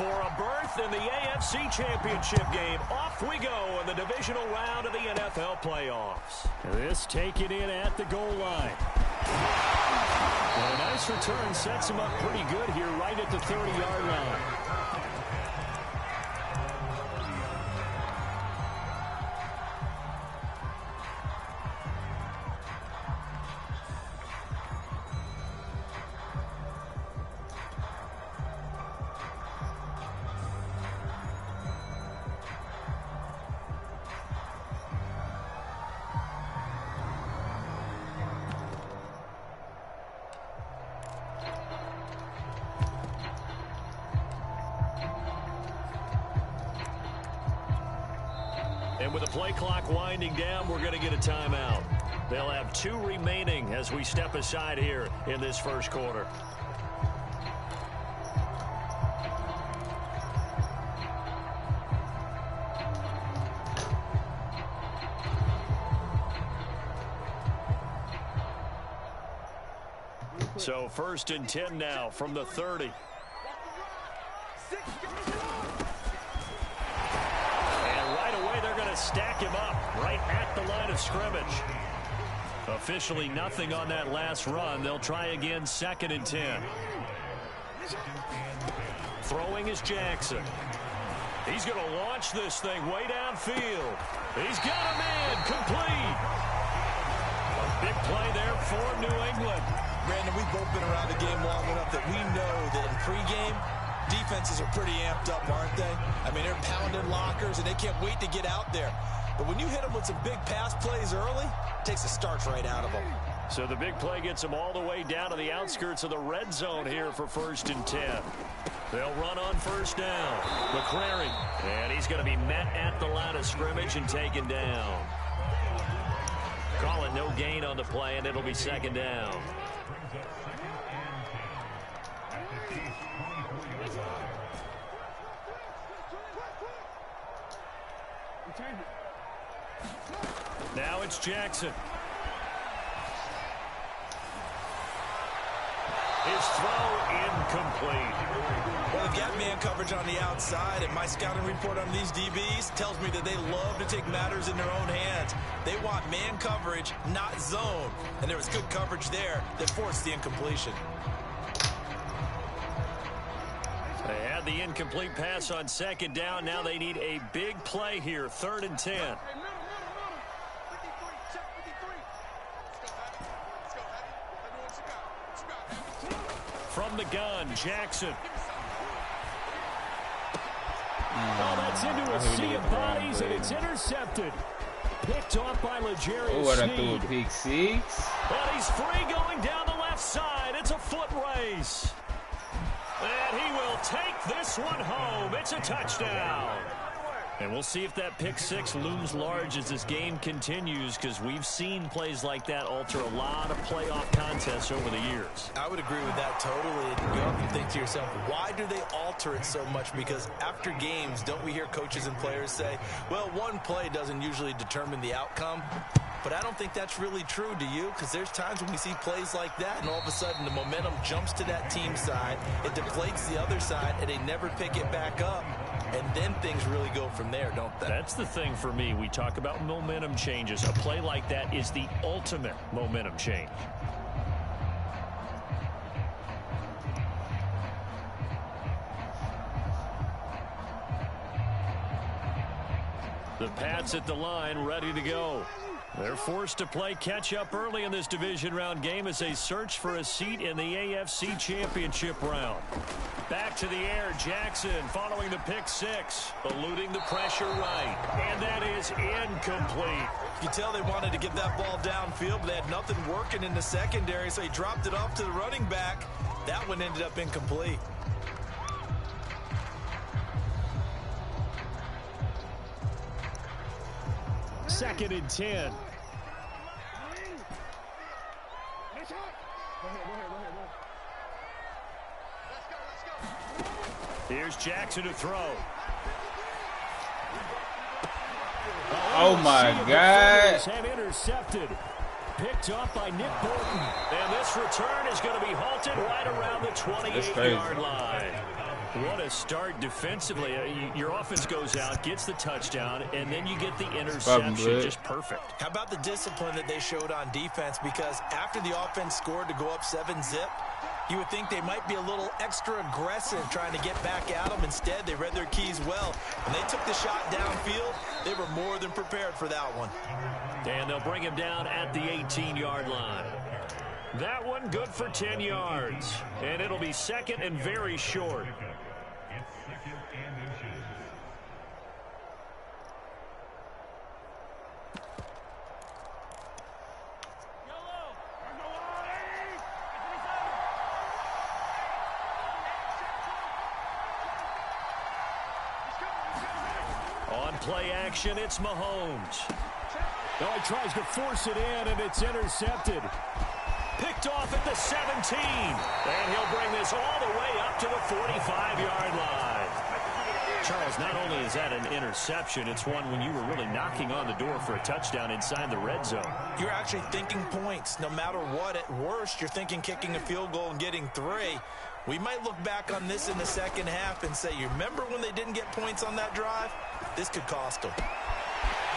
for a berth in the AFC Championship game. Off we go in the divisional round of the NFL playoffs. This taken in at the goal line. And a nice return sets him up pretty good here right at the 30-yard line. And with the play clock winding down, we're going to get a timeout. They'll have 2 remaining as we step aside here in this first quarter. So 1st and 10 now from the 30. Stack him up right at the line of scrimmage. Officially nothing on that last run. They'll try again 2nd and 10. Throwing is Jackson. He's going to launch this thing way downfield. He's got a man complete. A big play there for New England. Brandon, we've both been around the game long enough that we know that in pregame, defenses are pretty amped up, aren't they? I mean, they're pounding lockers, and they can't wait to get out there. But when you hit them with some big pass plays early, it takes the starch right out of them. So the big play gets them all the way down to the outskirts of the red zone here for 1st and 10. They'll run on 1st down. McCrary, and he's going to be met at the line of scrimmage and taken down. Call it no gain on the play, and it'll be 2nd down. Now it's Jackson. His throw incomplete. Well, they've got man coverage on the outside, and my scouting report on these DBs tells me that they love to take matters in their own hands. They want man coverage, not zone. And there was good coverage there that forced the incompletion. They had the incomplete pass on 2nd down. Now they need a big play here, 3rd and 10. From the gun, Jackson. Oh, that's into a sea of bodies, and it's intercepted. Picked off by L'Jarius Sneed. Pick 6. And he's free going down the left side. It's a foot race. And he will take this one home. It's a touchdown. And we'll see if that pick 6 looms large as this game continues, because we've seen plays like that alter a lot of playoff contests over the years. I would agree with that totally. You often think to yourself, why do they alter it so much? Because after games, don't we hear coaches and players say, well, one play doesn't usually determine the outcome? But I don't think that's really true, do you? Because there's times when we see plays like that, and all of a sudden the momentum jumps to that team side, it deflates the other side, and they never pick it back up. And then things really go from there, don't they? That's the thing for me. We talk about momentum changes. A play like that is the ultimate momentum change. The Pats at the line, ready to go. They're forced to play catch-up early in this division round game as they search for a seat in the AFC Championship round. Back to the air, Jackson following the pick 6, eluding the pressure right. And that is incomplete. You can tell they wanted to get that ball downfield, but they had nothing working in the secondary, so he dropped it off to the running back. That one ended up incomplete. Second and 10. Here's Jackson to throw. Oh my God. And intercepted. Picked off by Nick Bolton. And this return is going to be halted right around the 28-yard line. What a start defensively. Your offense goes out, gets the touchdown, and then you get the interception. Just perfect. How about the discipline that they showed on defense? Because after the offense scored to go up 7-zip, you would think they might be a little extra aggressive trying to get back at them. Instead, they read their keys well. When they took the shot downfield, they were more than prepared for that one. And they'll bring him down at the 18-yard line. That one good for 10 yards. And it'll be second and very short. On play action, it's Mahomes. Now he tries to force it in, and it's intercepted. Picked off at the 17. And he'll bring this all the way up to the 45-yard line. Charles, not only is that an interception, it's one when you were really knocking on the door for a touchdown inside the red zone. You're actually thinking points. No matter what, at worst, you're thinking kicking a field goal and getting 3. We might look back on this in the second half and say, you remember when they didn't get points on that drive? This could cost them.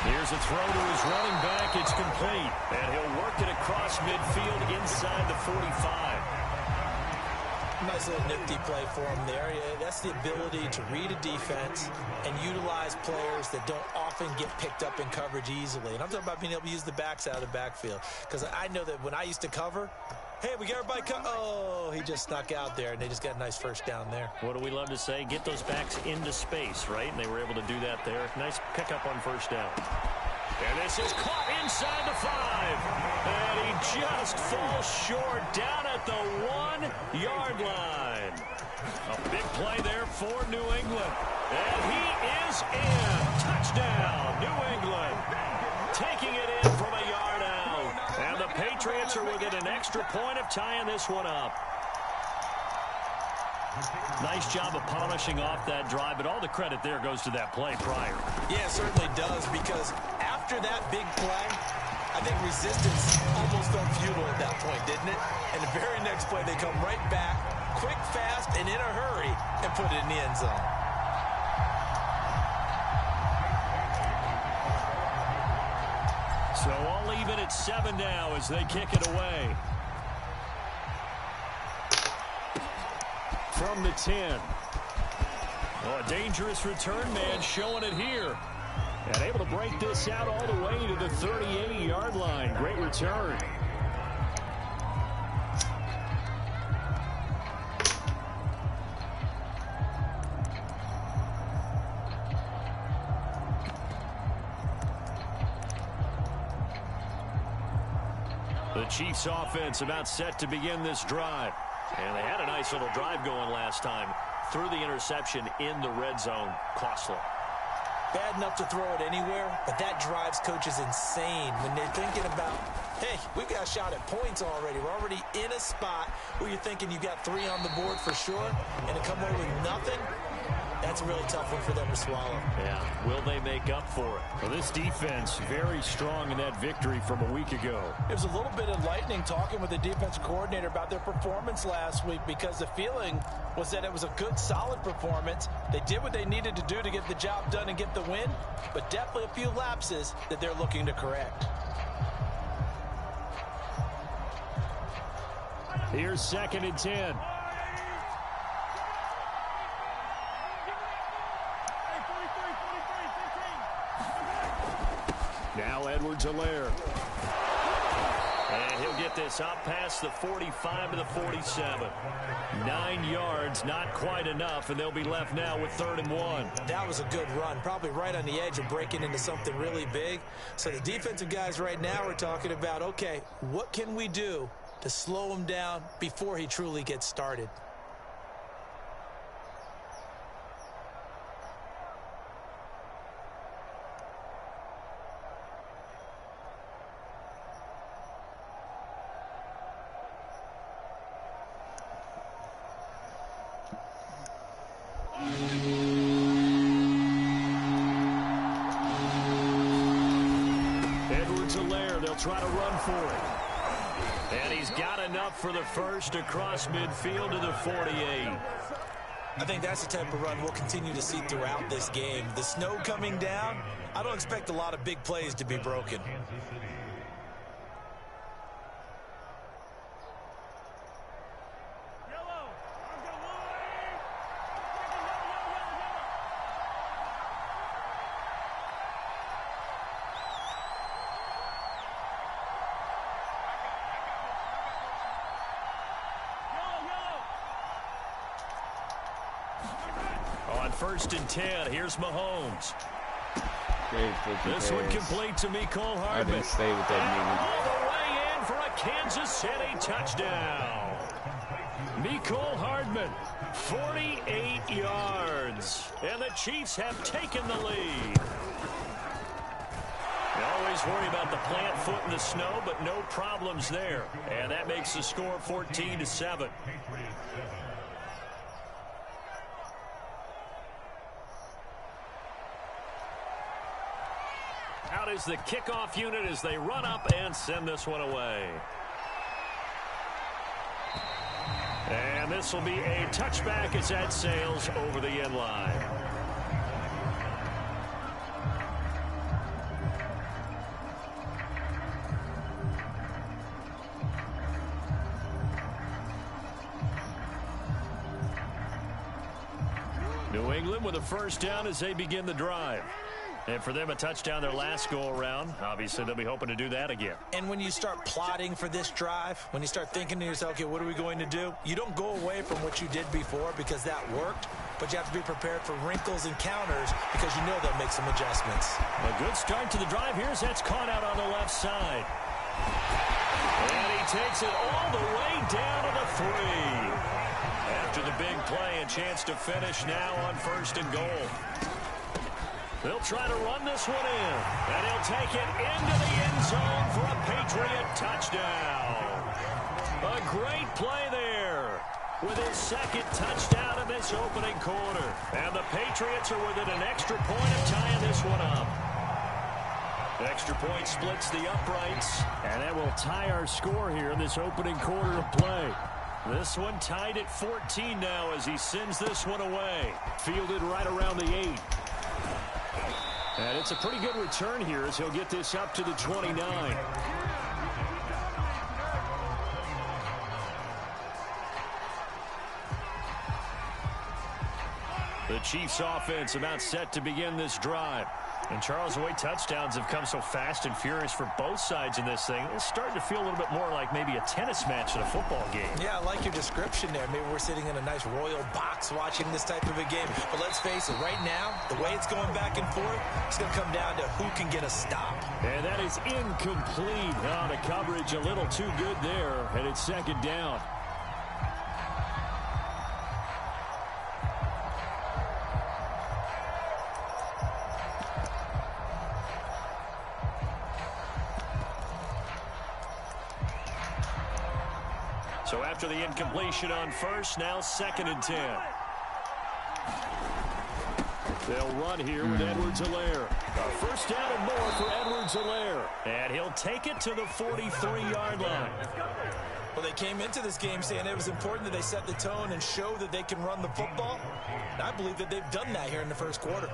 Here's a throw to his running back. It's complete. And he'll work it across midfield inside the 45. Nice little nifty play for him there. That's the ability to read a defense and utilize players that don't often get picked up in coverage easily. And I'm talking about being able to use the backs out of the backfield. Because I know that when I used to cover, hey, we got everybody oh, he just snuck out there, and they just got a nice first down there. What do we love to say? Get those backs into space, right? And they were able to do that there. Nice pickup on first down. And this is caught inside the 5. And he just falls short down at the 1-yard line. A big play there for New England. And he is in. Touchdown, New England. Taking it in from a yard out. And the Patriots are within an extra point of tying this one up. Nice job of polishing off that drive, but all the credit there goes to that play prior. Yeah, it certainly does, because after that big play, I think resistance almost felt futile at that point, didn't it? And the very next play, they come right back, quick, fast, and in a hurry, and put it in the end zone. So all even at 7 now as they kick it away. From the 10. Oh, a dangerous return man showing it here. And able to break this out all the way to the 38-yard line. Great return. The Chiefs offense about set to begin this drive. And they had a nice little drive going last time. Threw the interception in the red zone. Costly. Bad enough to throw it anywhere, but that drives coaches insane when they're thinking about, hey, we've got a shot at points already. We're already in a spot where you're thinking you got 3 on the board for sure, and to come away with nothing, that's a really tough one for them to swallow. Yeah, will they make up for it? Well, this defense very strong in that victory from a week ago. It was a little bit enlightening talking with the defense coordinator about their performance last week, because the feeling was that it was a good, solid performance. They did what they needed to do to get the job done and get the win, but definitely a few lapses that they're looking to correct. Here's 2nd and 10. Now Edwards-Helaire. And he'll get this up past the 45 to the 47. 9 yards, not quite enough, and they'll be left now with 3rd and 1. That was a good run, probably right on the edge of breaking into something really big. So the defensive guys right now are talking about, okay, what can we do to slow him down before he truly gets started? Edwards-Helaire, they'll try to run for it. And he's got enough for the first across midfield to the 48. I think that's the type of run we'll continue to see throughout this game. The snow coming down, I don't expect a lot of big plays to be broken. On 1st and 10, here's Mahomes. This one complete to Mecole Hardman. I didn't stay with that All the way in for a Kansas City touchdown. Mecole Hardman, 48 yards. And the Chiefs have taken the lead. You always worry about the plant foot in the snow, but no problems there. And that makes the score 14-7. Out is the kickoff unit as they run up and send this one away. And this will be a touchback as that sails over the end line. New England with a first down as they begin the drive. And for them, a touchdown their last go-around. Obviously, they'll be hoping to do that again. And when you start plotting for this drive, when you start thinking to yourself, okay, what are we going to do? You don't go away from what you did before because that worked, but you have to be prepared for wrinkles and counters because you know they'll make some adjustments. A good start to the drive here as that's caught out on the left side. And he takes it all the way down to the 3. After the big play, a chance to finish now on 1st and goal. They'll try to run this one in, and he'll take it into the end zone for a Patriot touchdown. A great play there with his second touchdown in this opening quarter. And the Patriots are within an extra point of tying this one up. Extra point splits the uprights, and that will tie our score here in this opening quarter of play. This one tied at 14 now as he sends this one away. Fielded right around the 8. And it's a pretty good return here as he'll get this up to the 29. The Chiefs offense about set to begin this drive. And Charles, the way touchdowns have come so fast and furious for both sides in this thing, it's starting to feel a little bit more like maybe a tennis match in a football game. Yeah, I like your description there. Maybe we're sitting in a nice royal box watching this type of a game. But let's face it, right now, the way it's going back and forth, it's going to come down to who can get a stop. And that is incomplete. Oh, the coverage a little too good there, and it's 2nd down. So after the incompletion on 1st, now 2nd and 10. They'll run here with Edwards-Helaire. A 1st down and more for Edwards-Helaire. And he'll take it to the 43-yard line. Well, they came into this game saying it was important that they set the tone and show that they can run the football. And I believe that they've done that here in the 1st quarter.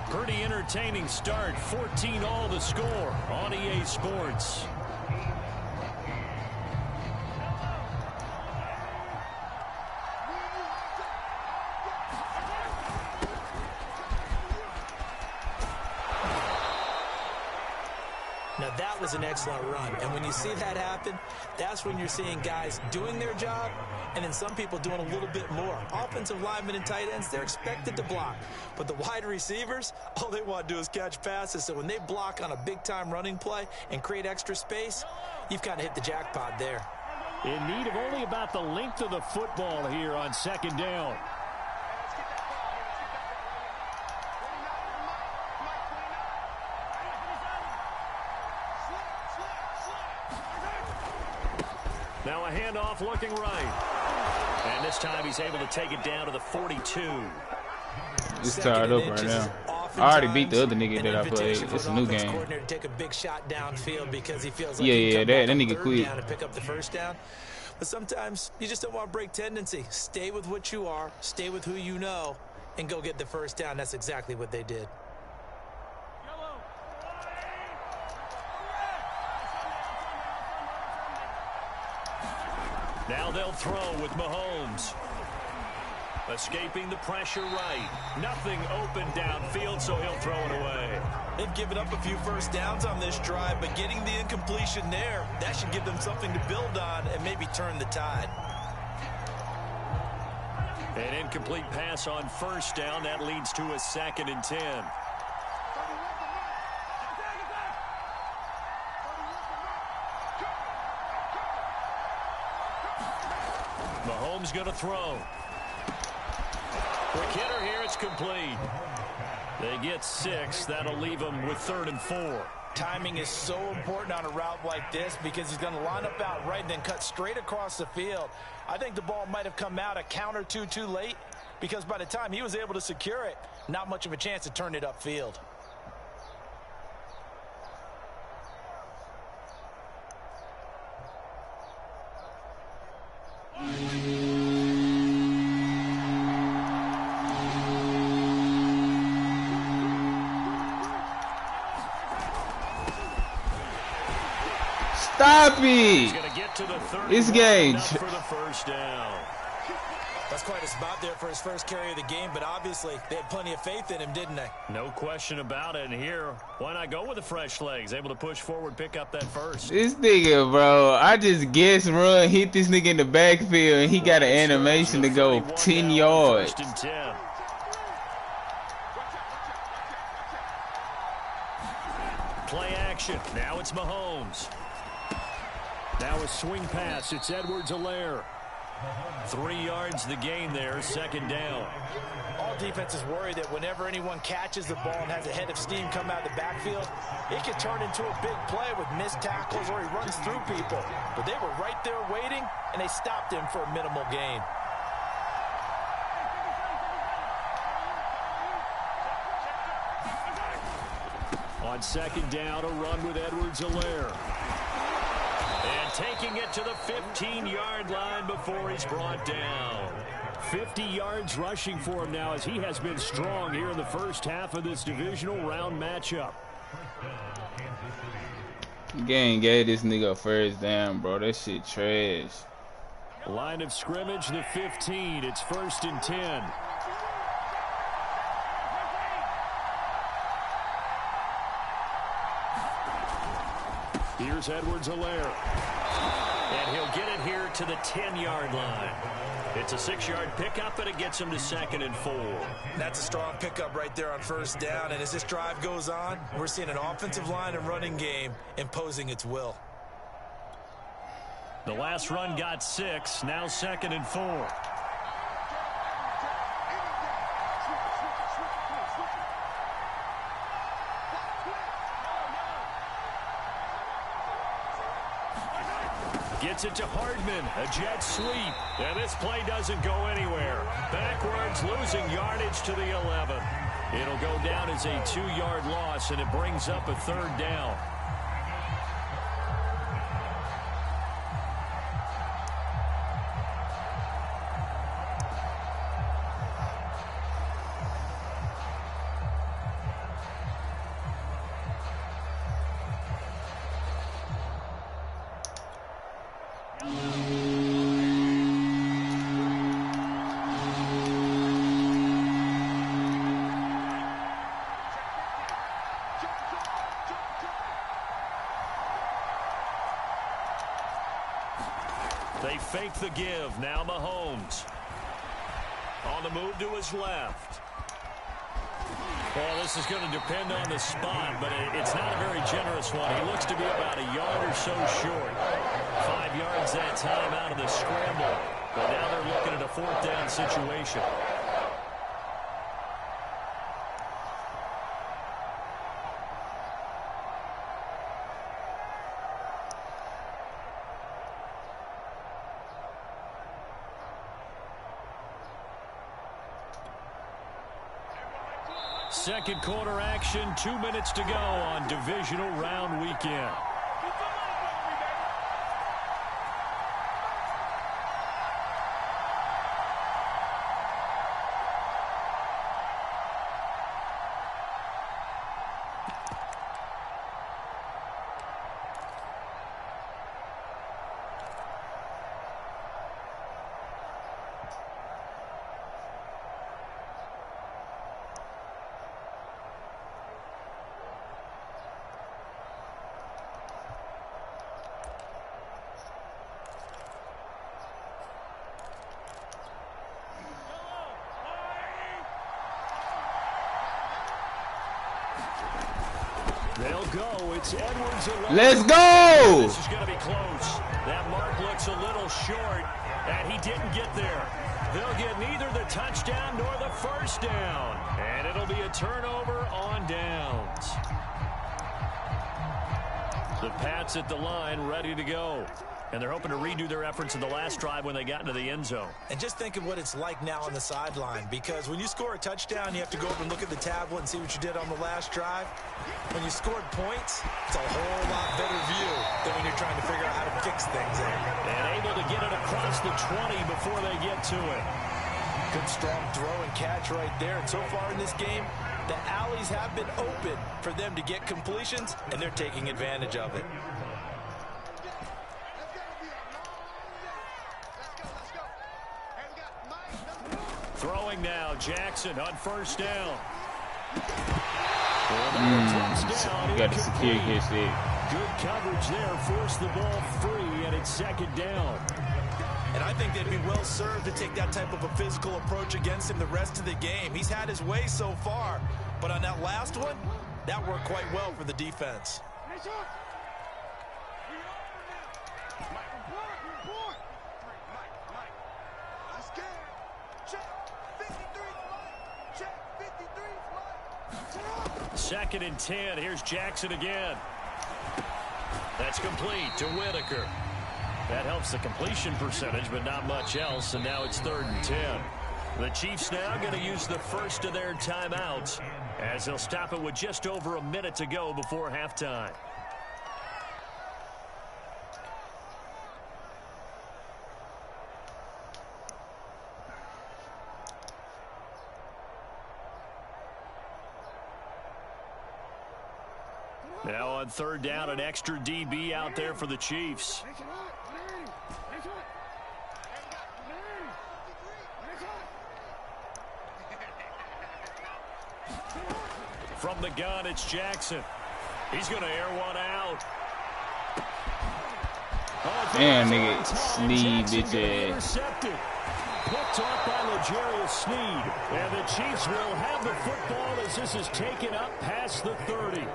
Pretty entertaining start. 14-all the score on EA Sports. Now, that was an excellent run. And when you see that happen, that's when you're seeing guys doing their job and then some people doing a little bit more. Offensive linemen and tight ends, they're expected to block. But the wide receivers, all they want to do is catch passes. So when they block on a big-time running play and create extra space, you've kind of hit the jackpot there. In need of only about the length of the football here on 2nd down. Now a handoff looking right. And this time he's able to take it down to the 42. It's tied up right now. I already beat the other nigga that I played. It's a new game. To take a big shot downfield because he feels like Yeah, that nigga quit. To pick up the first down. But sometimes you just don't want to break tendency. Stay with what you are, stay with who you know, and go get the first down. That's exactly what they did. Now they'll throw with Mahomes. Escaping the pressure right. Nothing open downfield, so he'll throw it away. They've given up a few first downs on this drive, but getting the incompletion there, that should give them something to build on and maybe turn the tide. An incomplete pass on first down. That leads to a 2nd and 10. Mahomes going to throw. Quick hitter here. It's complete. They get 6. That'll leave them with 3rd and 4. Timing is so important on a route like this because he's going to line up out right and then cut straight across the field. I think the ball might have come out a count or two too late because by the time he was able to secure it, not much of a chance to turn it upfield. Stop it! It's Gage. For the first down. That's quite a spot there for his first carry of the game, but obviously they had plenty of faith in him, didn't they? No question about it. And here, why not go with the fresh legs? Able to push forward, pick up that first. This nigga, bro, I just guess run, hit this nigga in the backfield, and he got an animation to go 10 yards. 1st and 10. Play action. Now it's Mahomes. Now a swing pass. It's Edwards-Helaire. 3 yards the gain there. 2nd down. All defenses worry that whenever anyone catches the ball and has a head of steam come out of the backfield, it can turn into a big play with missed tackles or he runs through people. But they were right there waiting, and they stopped him for a minimal gain. On 2nd down, a run with Edwards-Helaire. And taking it to the 15-yard line before he's brought down. 50 yards rushing for him now as he has been strong here in the first half of this divisional round matchup. Gang gave this nigga a first down, bro. That shit trash. Line of scrimmage, the 15. It's 1st and 10. Here's Edwards-Helaire. And he'll get it here to the 10-yard line. It's a 6-yard pickup, and it gets him to 2nd and 4. That's a strong pickup right there on first down. And as this drive goes on, we're seeing an offensive line and running game imposing its will. The last run got 6. Now 2nd and 4. Gets it to Hardman, a jet sweep, and this play doesn't go anywhere. Backwards, losing yardage to the 11. It'll go down as a 2-yard loss, and it brings up a 3rd down. They fake the give. Now Mahomes. On the move to his left. Well, this is going to depend on the spot, but it's not a very generous one. He looks to be about a yard or so short. 5 yards that time out of the scramble. But now they're looking at a 4th down situation. second quarter action. 2 minutes to go on divisional round weekend. They'll go. It's Edwards. Let's go! This is going to be close. That mark looks a little short, and he didn't get there. They'll get neither the touchdown nor the first down, and it'll be a turnover on downs. The Pats at the line, ready to go. And they're hoping to redo their efforts in the last drive when they got into the end zone. And just think of what it's like now on the sideline, because when you score a touchdown, you have to go up and look at the tablet and see what you did on the last drive. When you scored points, it's a whole lot better view than when you're trying to figure out how to fix things. And able to get it across the 20 before they get to it. Good strong throw and catch right there. And so far in this game, the alleys have been open for them to get completions, and they're taking advantage of it. Throwing now, Jackson on first down. You got to secure his it. Good coverage there, forced the ball free, and it's second down. And I think they'd be well served to take that type of a physical approach against him the rest of the game. He's had his way so far, but on that last one, that worked quite well for the defense. Second and 10. Here's Jackson again. That's complete to Whitaker. That helps the completion percentage, but not much else. And now it's third and 10. The Chiefs now going to use the first of their timeouts as they'll stop it with just over a minute to go before halftime. Now on third down, an extra DB out there for the Chiefs. From the gun, it's Jackson. He's going to air one out. Damn, nigga, Sneed, bitch ass. Picked off by L'Jarius Sneed. And the Chiefs will have the football as this is taken up past the 30.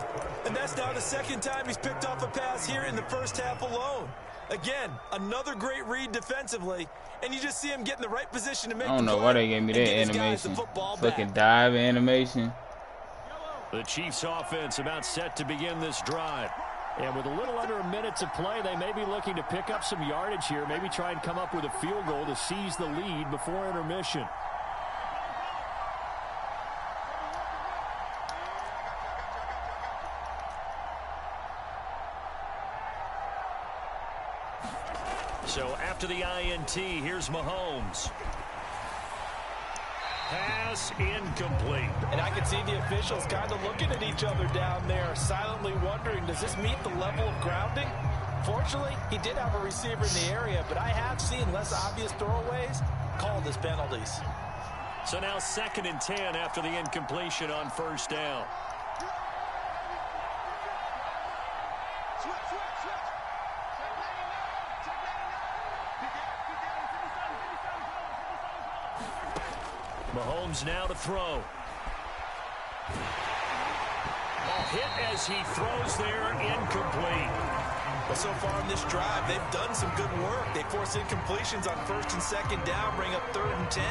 And that's now the second time he's picked off a pass here in the first half alone. Again, another great read defensively, and you just see him get in the right position to make the play. I don't know why they gave me that animation. Fucking dive animation. The Chiefs offense about set to begin this drive. And with a little under a minute to play, they may be looking to pick up some yardage here, maybe try and come up with a field goal to seize the lead before intermission. So after the INT, here's Mahomes. Pass incomplete. And I can see the officials kind of looking at each other down there, silently wondering, does this meet the level of grounding? Fortunately, he did have a receiver in the area, but I have seen less obvious throwaways called as penalties. So now second and 10 after the incompletion on first down. Mahomes now to throw. Ball hit as he throws there, incomplete. But so far in this drive, they've done some good work. They force incompletions on first and second down, bring up third and 10.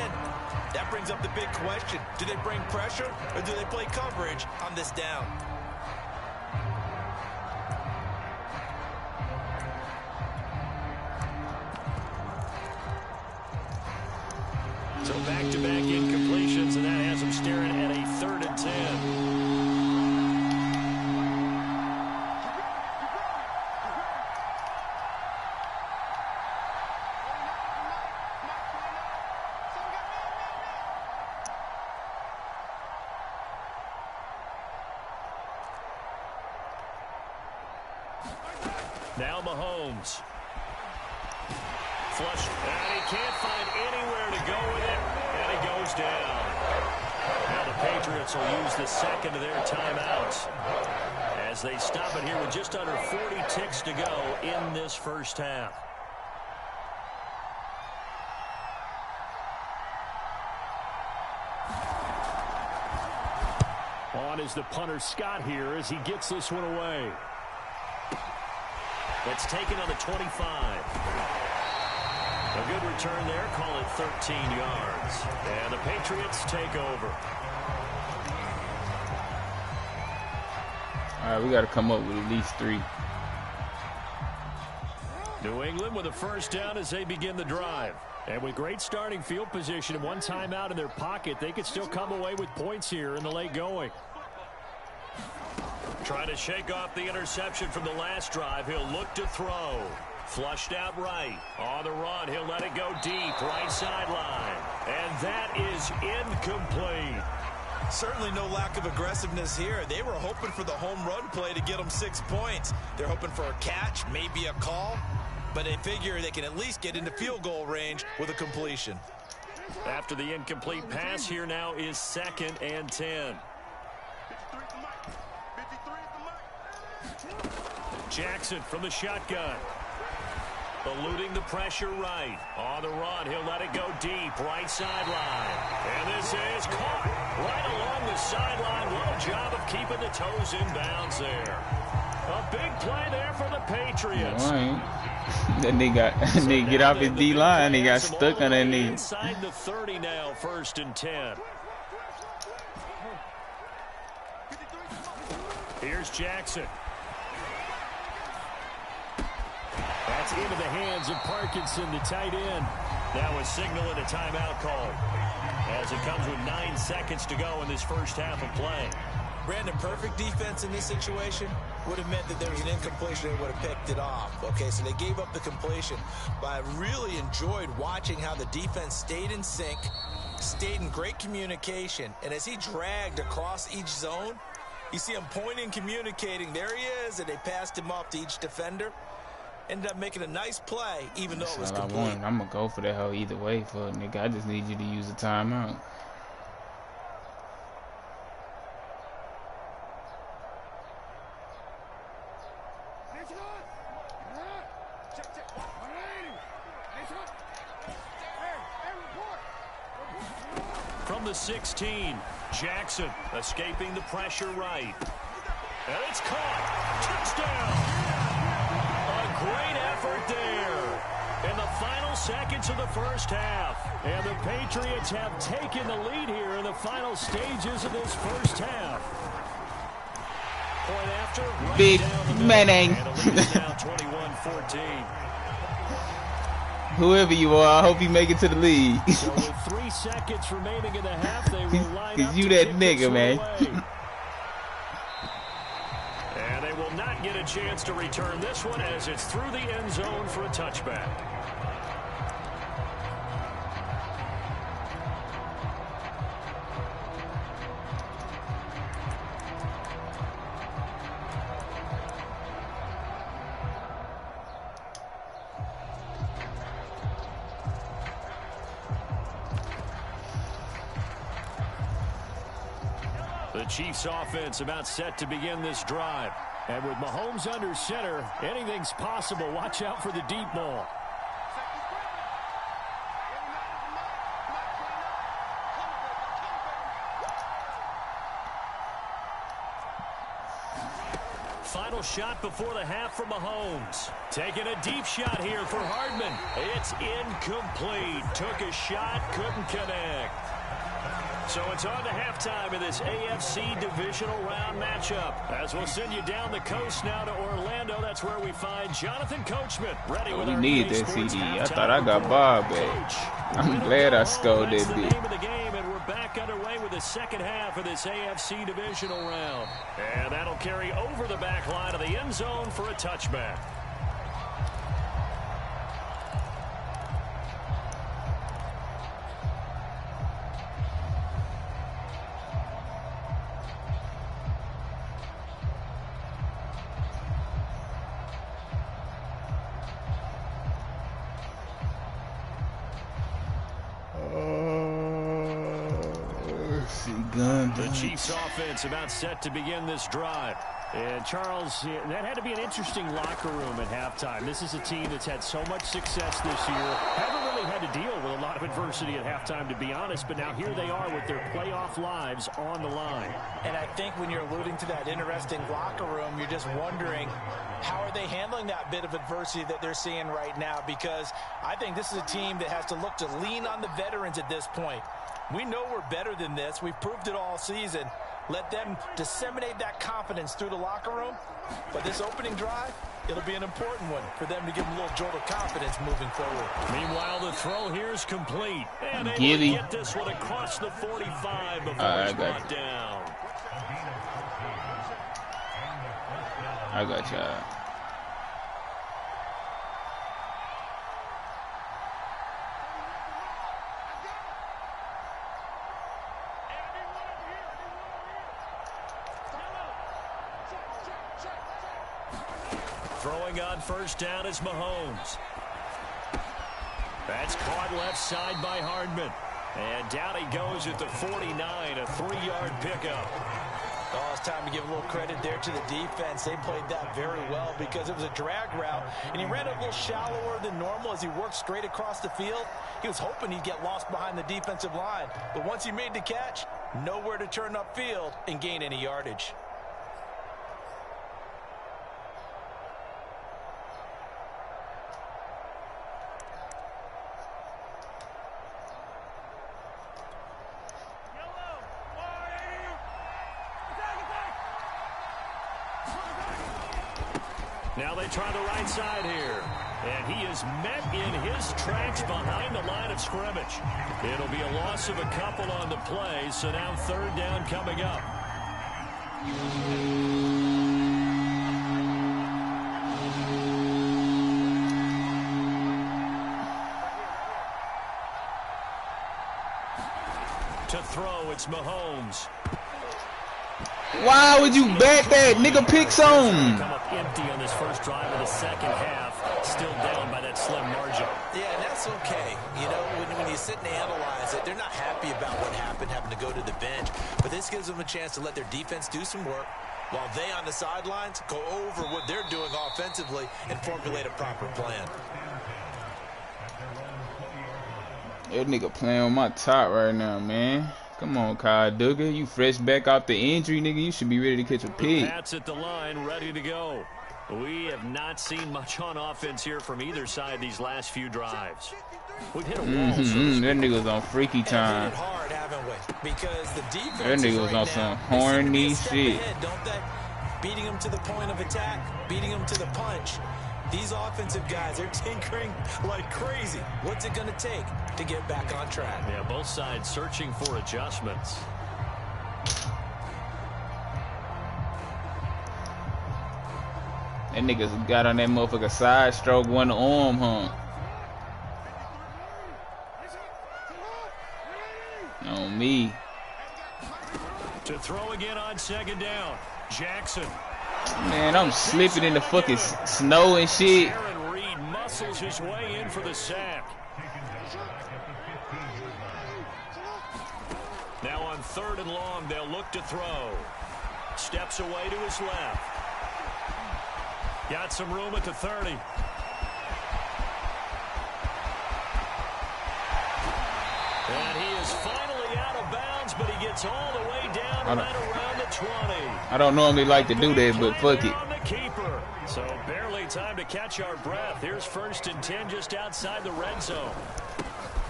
That brings up the big question. Do they bring pressure or do they play coverage on this down? So back-to-back incompletions, and that has them staring at a third and 10. Now Mahomes. Flush, and he can't find anywhere to go with it, and he goes down. Now the Patriots will use the second of their timeouts as they stop it here with just under 40 ticks to go in this first half. On is the punter Scott here as he gets this one away. It's taken on the 25. A good return there, call it 13 yards. And the Patriots take over. All right, we got to come up with at least 3. New England with a first down as they begin the drive. And with great starting field position and one timeout in their pocket, they could still come away with points here in the late going. Trying to shake off the interception from the last drive. He'll look to throw. Flushed out right. On the run, he'll let it go deep. Right sideline. And that is incomplete. Certainly no lack of aggressiveness here. They were hoping for the home run play to get them 6 points. They're hoping for a catch, maybe a call. But they figure they can at least get into field goal range with a completion. After the incomplete pass, here now is 2nd and 10. Jackson from the shotgun. Eluding the pressure right. On the run, he'll let it go deep. Right sideline. And this is caught right along the sideline. What a job of keeping the toes in bounds there. A big play there for the Patriots. Then they get off his D-line. He got stuck on that knee. Inside the 30 now, 1st and 10. Here's Jackson. That's into the hands of Parkinson, the tight end. Now a signal and a timeout call as it comes with 9 seconds to go in this first half of play. Brandon, perfect defense in this situation would have meant that there was an incompletion. They would have picked it off. Okay, so they gave up the completion. But I really enjoyed watching how the defense stayed in sync, stayed in great communication. And as he dragged across each zone, you see him pointing, communicating. There he is, and they passed him off to each defender. Ended up making a nice play, even though it was complete. I'm going to go for that hoe either way, for nigga. I just need you to use a timeout. From the 16, Jackson escaping the pressure right. And it's caught. Touchdown. A great effort there in the final seconds of the first half. And the Patriots have taken the lead here in the final stages of this first half. Point after, right Big down the middle. Manning. And the lead is now 21-14. Whoever you are, I hope you make it to the league. So with 3 seconds remaining in the half, they will line up. Cause you that nigga, man. And they will not get a chance to return this one as it's through the end zone for a touchback. The Chiefs offense about set to begin this drive. And with Mahomes under center, anything's possible. Watch out for the deep ball. Final shot before the half for Mahomes. Taking a deep shot here for Hardman. It's incomplete. Took a shot, couldn't connect. So it's on to halftime of this AFC divisional round matchup. As we'll send you down the coast now to Orlando. That's where we find Jonathan Coachman ready with our need EA that Sports CD. I halftime thought I got Bob back. I'm glad I scored That's that the bit. name of the game, and we're back underway with the second half of this AFC divisional round. And that'll carry over the back line of the end zone for a touchback. gun. The Chiefs offense about set to begin this drive. And, Charles, that had to be an interesting locker room at halftime. This is a team that's had so much success this year. Haven't really had to deal with a lot of adversity at halftime, to be honest. But now here they are with their playoff lives on the line. And I think when you're alluding to that interesting locker room, you're just wondering, how are they handling that bit of adversity that they're seeing right now? Because I think this is a team that has to look to lean on the veterans at this point. We know we're better than this. We've proved it all season. Let them disseminate that confidence through the locker room. But this opening drive, it'll be an important one for them to give them a little jolt of confidence moving forward. Meanwhile, the throw here is complete. And able to get this one across the 45 before he's brought down. I got y'all. Throwing on first down is Mahomes. That's caught left side by Hardman. And down he goes at the 49, a 3-yard pickup. Oh, it's time to give a little credit there to the defense. They played that very well because it was a drag route, and he ran a little shallower than normal as he worked straight across the field. He was hoping he'd get lost behind the defensive line, but once he made the catch, nowhere to turn upfield and gain any yardage. Now they try the right side here. And he is met in his tracks behind the line of scrimmage. It'll be a loss of a couple on the play, so now third down coming up. To throw, it's Mahomes. Why would you bet that? Nigga, pick some. Come up empty on this first drive of the second half. Still down by that slim margin. Yeah, and that's okay. You know, when you sit and analyze it, they're not happy about what happened, having to go to the bench. But this gives them a chance to let their defense do some work while they on the sidelines go over what they're doing offensively and formulate a proper plan. That nigga playing on my top right now, man. Come on, Kyle Duggar. You fresh back off the injury, nigga. You should be ready to catch a pig. Pats at the line, ready to go. We have not seen much on offense here from either side these last few drives. We've hit a wall. That nigga was on freaky time. Hard, haven't we? Because the defense that nigga was on some horny shit. Ahead, don't they? Beating them to the point of attack, beating them to the punch. These offensive guys, they're tinkering like crazy. What's it going to take to get back on track? Yeah, both sides searching for adjustments. That niggas got on that motherfucker side stroke, one arm, huh? On me. To throw again on second down. Jackson. Man, I'm slipping in the fucking snow and shit. Aaron Reed muscles his way in for the sack. Now on third and long, they'll look to throw. Steps away to his left. Got some room at the 30. And he is finally out of bounds, but he gets all the way down right around the 20. I don't normally like to do that, but fuck it. So barely time to catch our breath. Here's 1st and 10 just outside the red zone.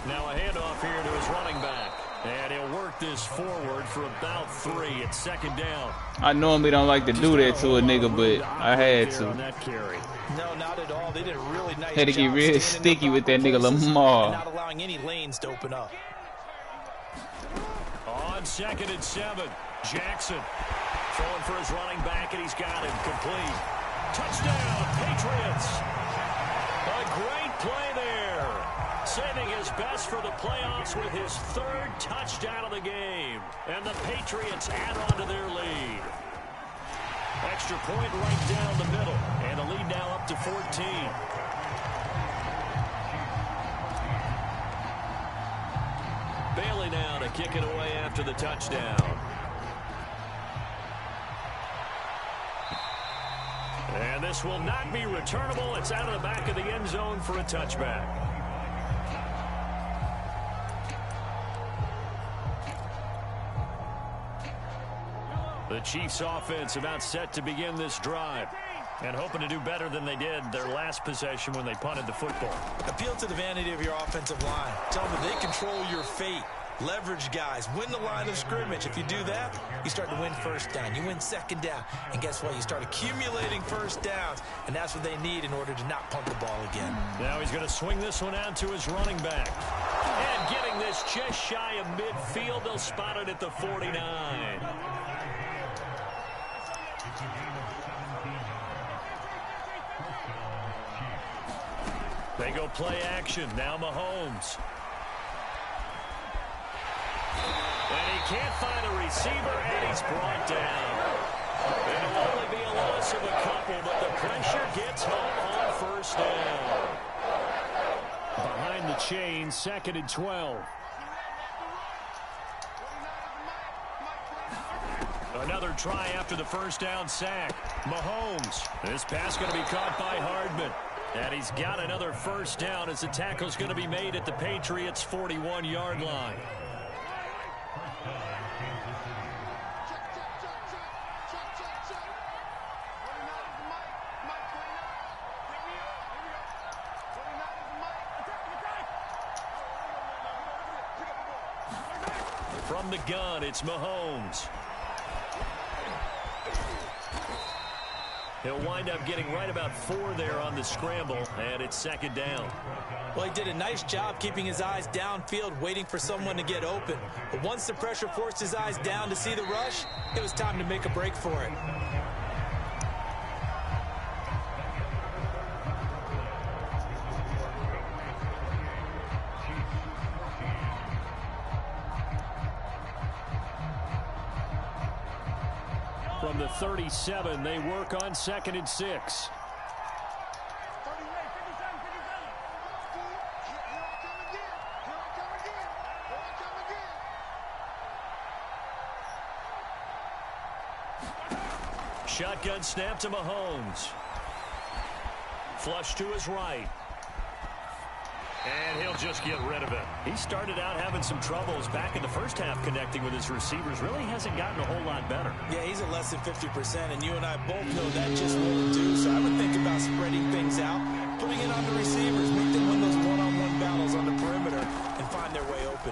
Now a handoff here to his running back. And he'll work this forward for about 3 at second down. I normally don't like to do that to a nigga, but I had to. No, not at all. They did a really nice had to get real sticky with that nigga Lamar. Not allowing any lanes to open up. On 2nd and 7, Jackson throwing for his running back, and he's got him complete. Touchdown, Patriots. A great play there. Saving his best for the playoffs with his 3rd touchdown of the game. And the Patriots add on to their lead. Extra point right down the middle. And the lead now up to 14. Bailey now to kick it away after the touchdown. this will not be returnable. It's out of the back of the end zone for a touchback. The Chiefs offense about set to begin this drive and hoping to do better than they did their last possession when they punted the football. Appeal to the vanity of your offensive line. Tell them they control your fate. Leverage guys. Win the line of scrimmage. If you do that, you start to win first down. You win second down. And guess what? You start accumulating first downs. And that's what they need in order to not punt the ball again. Now he's going to swing this one out to his running back. And getting this just shy of midfield. They'll spot it at the 49. They go play action. Now Mahomes. And he can't find a receiver, and he's brought down. It'll only be a loss of a couple, but the pressure gets home on first down. Behind the chain, 2nd and 12. Another try after the first down sack. Mahomes. This pass going to be caught by Hardman. And he's got another first down as the tackle's going to be made at the Patriots' 41-yard line. From the gun, it's Mahomes. He'll wind up getting right about 4 there on the scramble, and it's 2nd down. Well, he did a nice job keeping his eyes downfield, waiting for someone to get open. But once the pressure forced his eyes down to see the rush, it was time to make a break for it. From the 37, they work on 2nd and 6. Shotgun snap to Mahomes. Flush to his right. And he'll just get rid of it. He started out having some troubles back in the first half connecting with his receivers. Really hasn't gotten a whole lot better. Yeah, he's at less than 50%, and you and I both know that just won't do. So I would think about spreading things out, putting it on the receivers, make them win those one-on-one battles on the perimeter, and find their way open.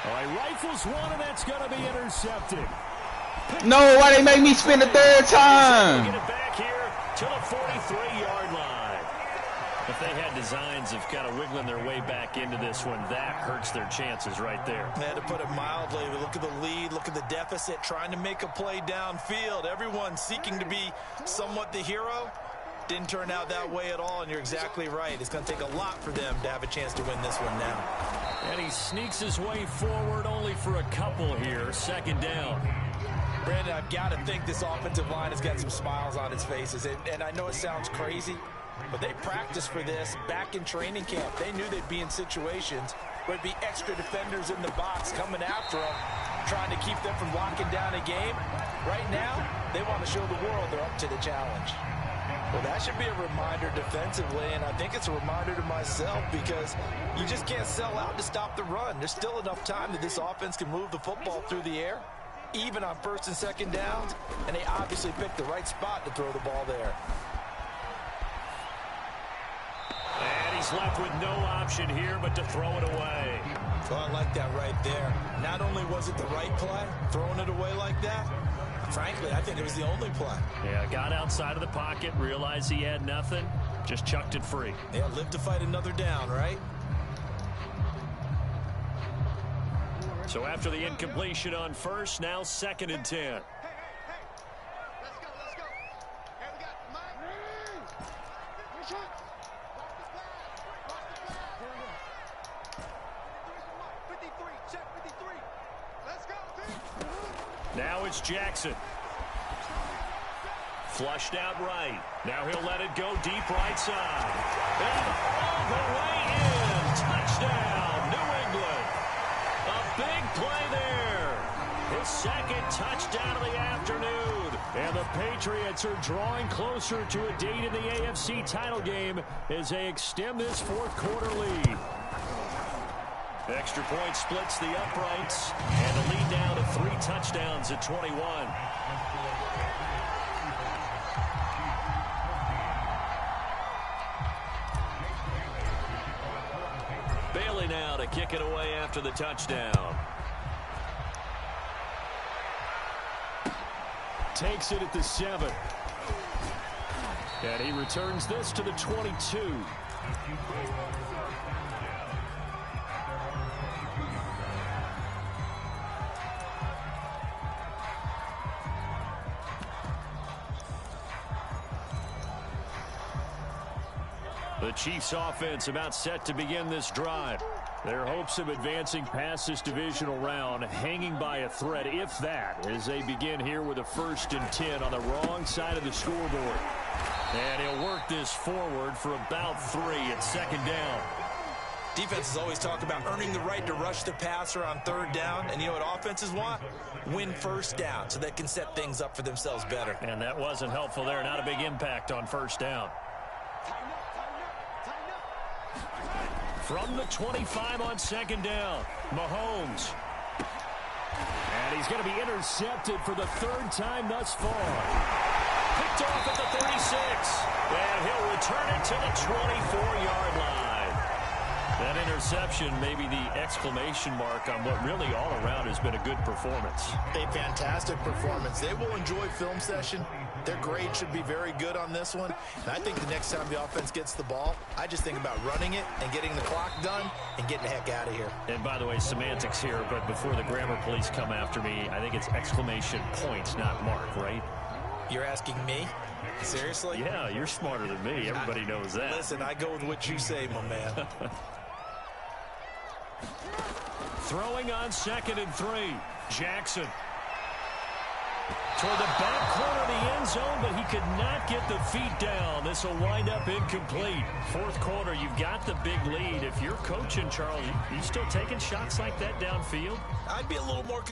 All right, rifles one, and that's going to be intercepted. No, why they make me spin the 3rd time? Get it back here to the 43-yard line. If they had designs of kind of wiggling their way back into this one, that hurts their chances right there. They had to put it mildly. Look at the lead, look at the deficit, trying to make a play downfield. Everyone seeking to be somewhat the hero. Didn't turn out that way at all, and you're exactly right. It's going to take a lot for them to have a chance to win this one now. And he sneaks his way forward only for a couple here. 2nd down. Brandon, I've got to think this offensive line has got some smiles on its faces. And I know it sounds crazy, but they practiced for this back in training camp. They knew they'd be in situations where it'd be extra defenders in the box coming after them, trying to keep them from locking down a game. Right now, they want to show the world they're up to the challenge. Well, that should be a reminder defensively, and I think it's a reminder to myself because you just can't sell out to stop the run. There's still enough time that this offense can move the football through the air, even on 1st and 2nd downs, and they obviously picked the right spot to throw the ball there. And he's left with no option here but to throw it away. Well, I like that right there. Not only was it the right play, throwing it away like that, frankly, I think it was the only play. Yeah, got outside of the pocket, realized he had nothing, just chucked it free. Yeah, live to fight another down, right? So after the incompletion on 1st, now 2nd and 10. Now it's Jackson. Flushed out right. Now he'll let it go deep right side. And all the way in. Touchdown, New England. A big play there. His second touchdown of the afternoon. And the Patriots are drawing closer to a date in the AFC title game as they extend this fourth quarter lead. Extra point splits the uprights, and the lead down to 3 touchdowns at 21. Bailey now to kick it away after the touchdown. Takes it at the 7. And he returns this to the 22. The Chiefs offense about set to begin this drive. Their hopes of advancing past this divisional round hanging by a thread, if that, as they begin here with a 1st and 10 on the wrong side of the scoreboard. And he'll work this forward for about 3 at 2nd down. Defenses always talk about earning the right to rush the passer on 3rd down. And you know what offenses want? Win 1st down so they can set things up for themselves better. And that wasn't helpful there. Not a big impact on 1st down. From the 25 on 2nd down, Mahomes. And he's going to be intercepted for the 3rd time thus far. Picked off at the 36. And he'll return it to the 24-yard line. That interception may be the exclamation mark on what really all around has been a good performance. A fantastic performance. They will enjoy film session. Their grade should be very good on this one. And I think the next time the offense gets the ball, I just think about running it and getting the clock done and getting the heck out of here. And by the way, semantics here, but before the grammar police come after me, I think it's exclamation points, not mark, right? You're asking me? Seriously? Yeah, you're smarter than me. Everybody knows that. Listen, I go with what you say, my man. Throwing on 2nd and 3. Jackson. Toward the back corner of the end zone, but he could not get the feet down. This will wind up incomplete. 4th quarter, you've got the big lead. If you're coaching, Charles, you still taking shots like that downfield? I'd be a little more